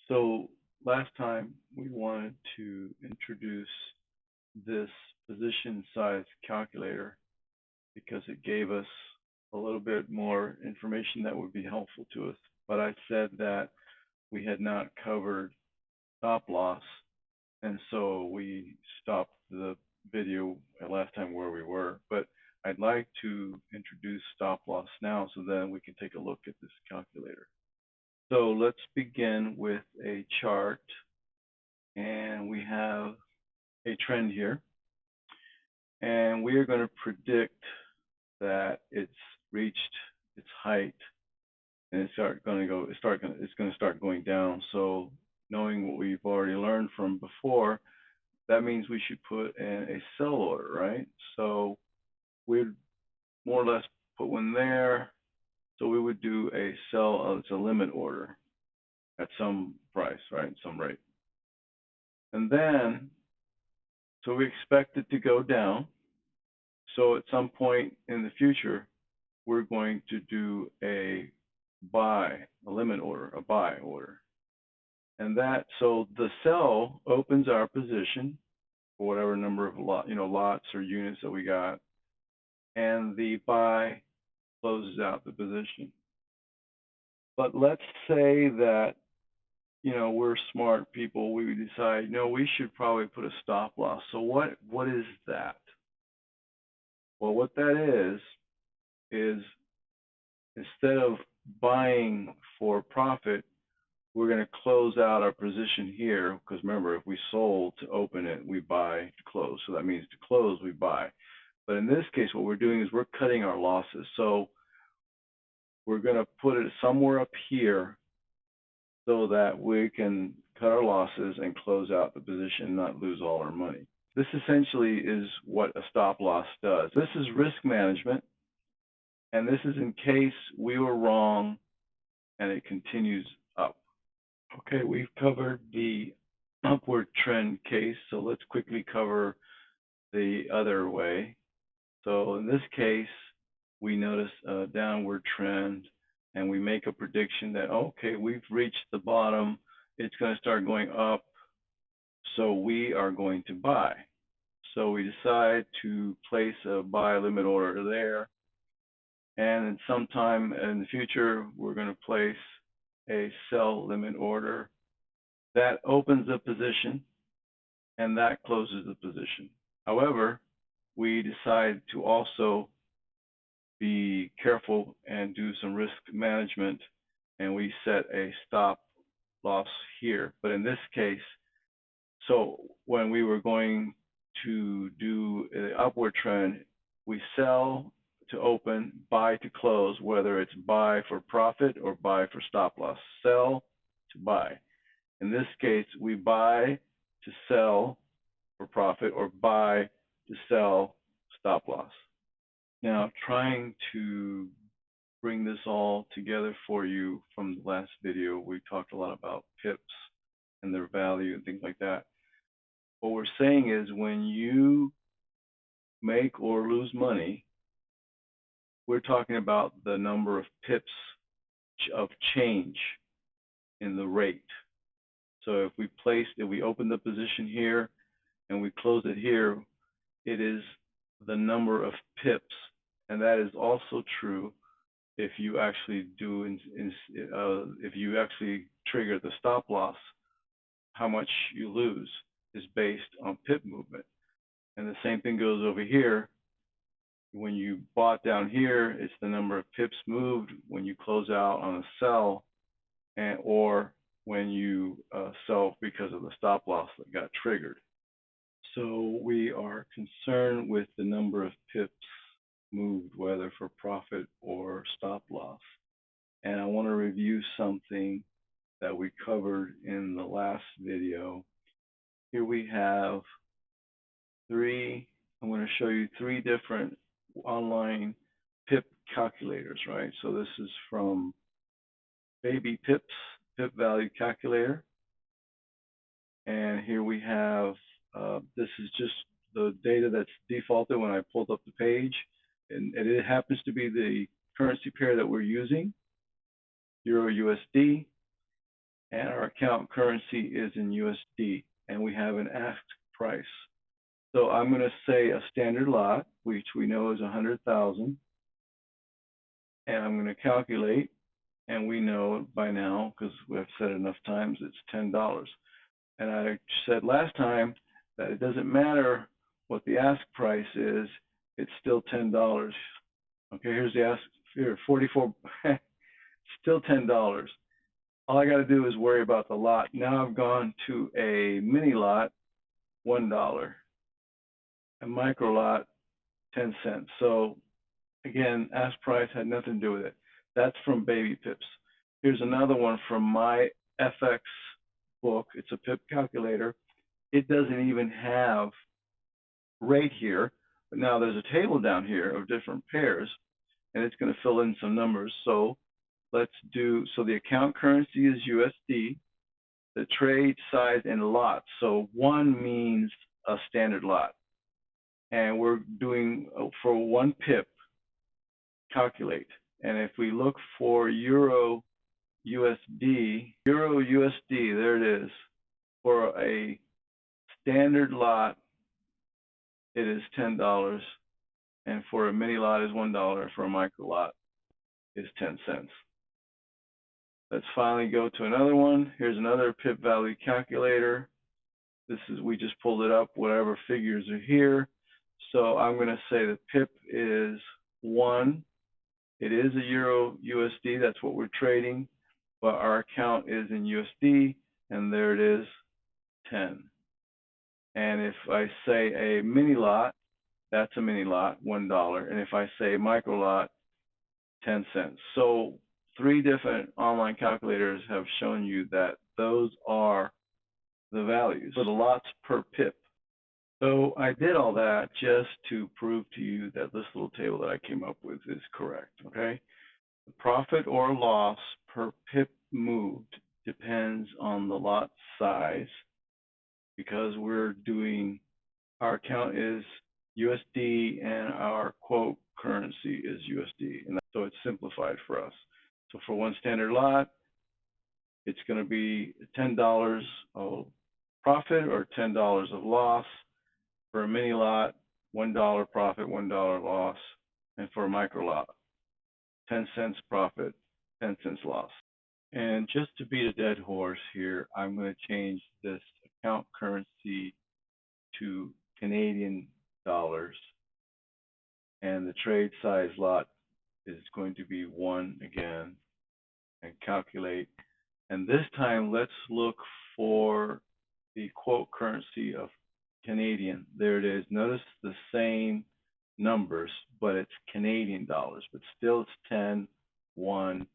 So last time we wanted to introduce this position size calculator because it gave us a little bit more information that would be helpful to us. But I said that we had not covered stop loss, and so we stopped the video at last time where we were. But I'd like to introduce stop loss now so then we can take a look at this calculator. So let's begin with a chart, and we have a trend here, and we are going to predict that it's reached its height, and it's going to start going down. So knowing what we've already learned from before, that means we should put in a sell order, right? So we'd more or less put one there. So we would do a sell, it's a limit order at some price, right? Some rate. And then, so we expect it to go down. So at some point in the future, we're going to do a buy, a limit order, a buy order. And that, so the sell opens our position for whatever number of lots or units that we got, and the buy closes out the position. But let's say that, we're smart people. We decide, no, we should probably put a stop loss. So what is that? Well, what that is instead of buying for profit, we're going to close out our position here, because remember, if we sold to open it, we buy to close. So that means to close, we buy. But in this case, what we're doing is we're cutting our losses. So we're going to put it somewhere up here so that we can cut our losses and close out the position and not lose all our money. This essentially is what a stop loss does. This is risk management, and this is in case we were wrong and it continues up. Okay, we've covered the upward trend case, so let's quickly cover the other way. So in this case, we notice a downward trend, and we make a prediction that, okay, we've reached the bottom, it's going to start going up, so we are going to buy. So we decide to place a buy limit order there, and sometime in the future, we're going to place a sell limit order. That opens a position, and that closes the position. However, we decide to also be careful and do some risk management, and we set a stop loss here. But in this case, so when we were going to do an upward trend, we sell to open, buy to close, whether it's buy for profit or buy for stop loss. Sell to buy. In this case, we buy to sell for profit or buy to sell stop loss. Now, trying to bring this all together for you from the last video, we talked a lot about pips and their value and things like that. What we're saying is when you make or lose money, we're talking about the number of pips of change in the rate. So if we open the position here and we close it here, it is the number of pips. And that is also true if you actually if you actually trigger the stop loss. How much you lose is based on pip movement. And the same thing goes over here. When you bought down here, it's the number of pips moved when you close out on a sell, or when you sell because of the stop loss that got triggered. So we are concerned with the number of pips moved, whether for profit or stop loss. And I want to review something that we covered in the last video. Here we have I'm going to show you three different online pip calculators, right? So this is from Baby Pips, Pip Value Calculator. And here we have, this is just the data that's defaulted when I pulled up the page. And it happens to be the currency pair that we're using, Euro USD. and our account currency is in USD, and we have an asked price. So I'm going to say a standard lot, which we know is 100,000, and I'm going to calculate, and we know by now because we've said it enough times it's $10. And I said last time that it doesn't matter what the ask price is, it's still $10. Okay, here's the ask here, 44, still $10. All I got to do is worry about the lot. Now I've gone to a mini lot, $1, a micro lot, 10 cents. So again, ask price had nothing to do with it. That's from Baby Pips. Here's another one from my FX book. It's a pip calculator. It doesn't even have rate here, but now there's a table down here of different pairs, and it's going to fill in some numbers. So let's do, so the account currency is USD, the trade size in lots. So one means a standard lot. And we're doing, for one pip, calculate. And if we look for Euro USD, there it is. For a standard lot, it is $10. And for a mini lot is $1. For a micro lot is 10 cents. Let's finally go to another one. Here's another pip value calculator. This is, we just pulled it up, whatever figures are here. So I'm going to say the pip is 1. It is a Euro USD, that's what we're trading, but our account is in USD, and there it is, 10. And if I say a mini lot, that's a mini lot, $1. And if I say micro lot, 10 cents. So 3 different online calculators have shown you that those are the values for the lots per pip. So I did all that just to prove to you that this little table that I came up with is correct, okay? The profit or loss per pip moved depends on the lot size, because we're doing, our account is USD and our quote currency is USD, and so it's simplified for us. So for one standard lot, it's going to be $10 of profit or $10 of loss. For a mini lot, $1 profit, $1 loss. And for a micro lot, 10 cents profit, 10 cents loss. And just to beat a dead horse here, I'm going to change this account currency to Canadian dollars. And the trade size lot is going to be 1 again, and calculate. And this time, let's look for the quote currency of Canadian. There it is. Notice the same numbers, but it's Canadian dollars. But still, it's 10, 1,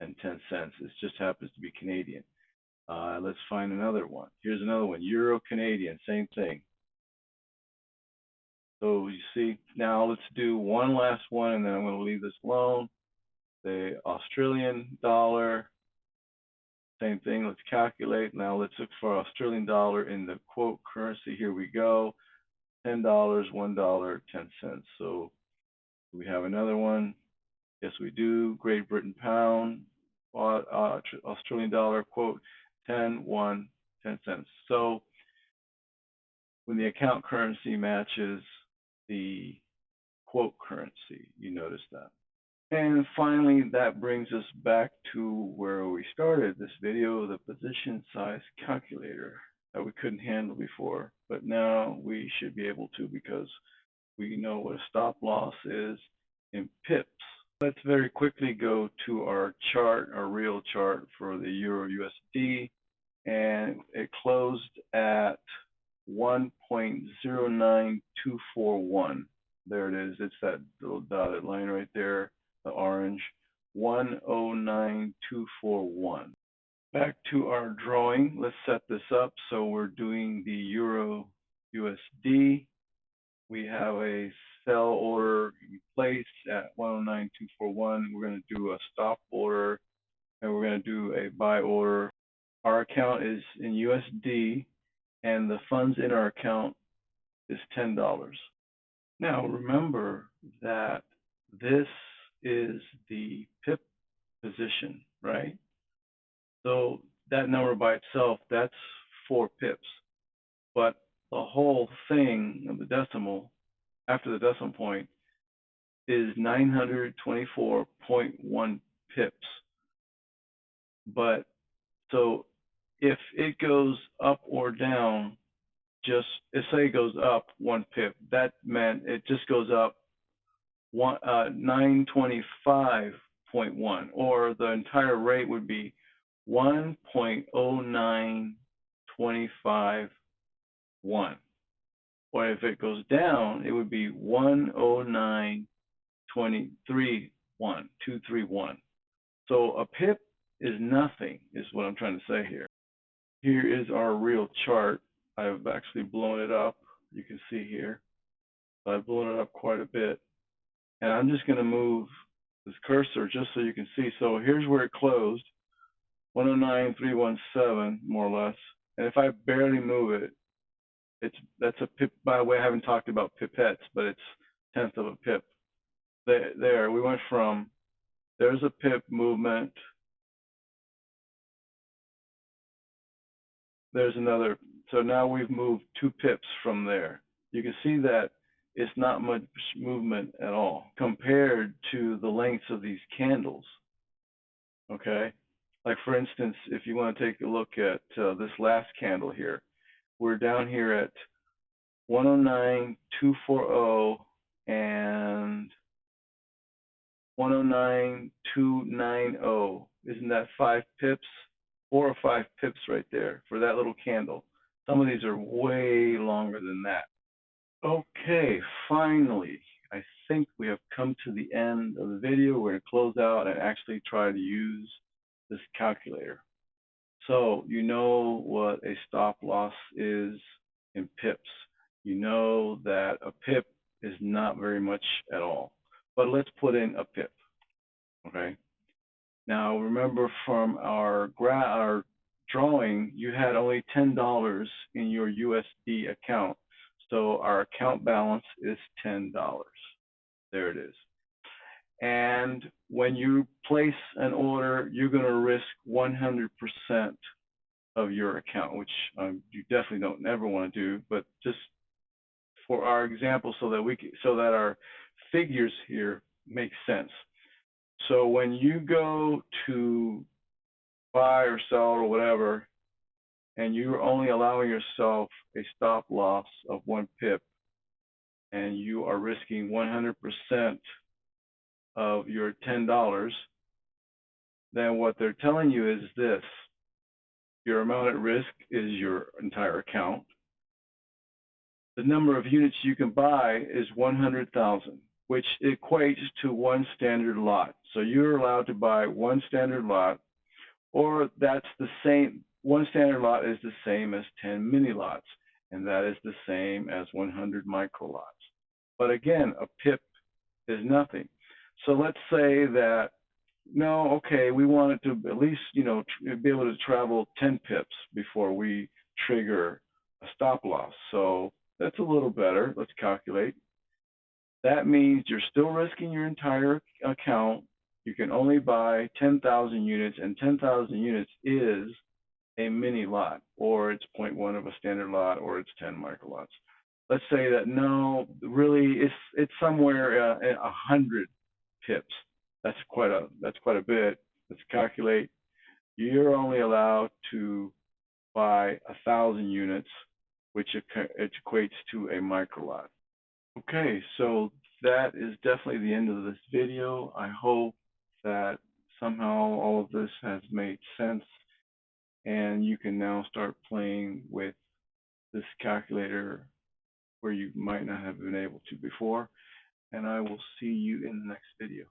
and 10 cents. It just happens to be Canadian. Let's find another one. Here's another one. Euro Canadian, same thing. So you see, now let's do one last one, and then I'm going to leave this alone. The Australian dollar, same thing. Let's calculate. Now let's look for Australian dollar in the quote currency. Here we go. $10, $1, 10 cents. So we have another one. Yes, we do. Great Britain pound, Australian dollar, quote, 10, 1, 10 cents. So when the account currency matches the quote currency, you notice that. And finally, that brings us back to where we started this video, the position size calculator that we couldn't handle before, but now we should be able to, because we know what a stop loss is in pips. Let's very quickly go to our chart, our real chart for the Euro USD, and it closed at 1.09241. There it is. It's that little dotted line right there, the orange, 109,241. Back to our drawing. Let's set this up. So we're doing the Euro USD. We have a sell order in place at 109,241. We're going to do a stop order, and we're going to do a buy order. Our account is in USD, and the funds in our account is $10. Now remember that this is the pip position, right? So that number by itself, that's 4 pips. But the whole thing of the decimal, after the decimal point, is 924.1 pips. But so if it goes up or down, just say it goes up 1 pip, that meant it just goes up 925.1, or the entire rate would be 1.09251. Or if it goes down, it would be 109.231. So a pip is nothing, is what I'm trying to say here. Here is our real chart. I've actually blown it up. You can see here. I've blown it up quite a bit. And I'm just going to move this cursor just so you can see. So here's where it closed, 109.317, more or less. And if I barely move it, that's a pip. By the way, I haven't talked about pipettes, but it's 1/10 of a pip. There, we went from, there's a pip movement. There's another. So now we've moved 2 pips from there. You can see that it's not much movement at all compared to the lengths of these candles. Okay, like for instance, if you want to take a look at this last candle here, we're down here at 109.240 and 109.290. Isn't that 5 pips? 4 or 5 pips right there for that little candle. Some of these are way longer than that. Okay, finally, I think we have come to the end of the video. We're going to close out and actually try to use this calculator. So you know what a stop loss is in pips. You know that a pip is not very much at all. But let's put in a pip. Okay. Now remember from our drawing, you had only $10 in your USD account. So our account balance is $10. There it is. And when you place an order, you're going to risk 100% of your account, which you definitely don't ever want to do. But just for our example, so that our figures here make sense. So when you go to buy or sell or whatever, and you're only allowing yourself a stop loss of 1 pip, and you are risking 100% of your $10, then what they're telling you is this: your amount at risk is your entire account. The number of units you can buy is 100,000, which equates to 1 standard lot. So you're allowed to buy 1 standard lot, or that's the same. 1 standard lot is the same as 10 mini lots, and that is the same as 100 micro lots. But again, a pip is nothing. So let's say that, no, okay, we want it to at least, be able to travel 10 pips before we trigger a stop loss. So that's a little better. Let's calculate. That means you're still risking your entire account. You can only buy 10,000 units, and 10,000 units is a mini lot, or it's 0.1 of a standard lot, or it's 10 microlots. Let's say that no, really, it's somewhere at 100 pips. That's quite a bit. Let's calculate. You're only allowed to buy 1,000 units, which equates to a microlot. Okay, so that is definitely the end of this video. I hope that somehow all of this has made sense, and you can now start playing with this calculator where you might not have been able to before. And I will see you in the next video.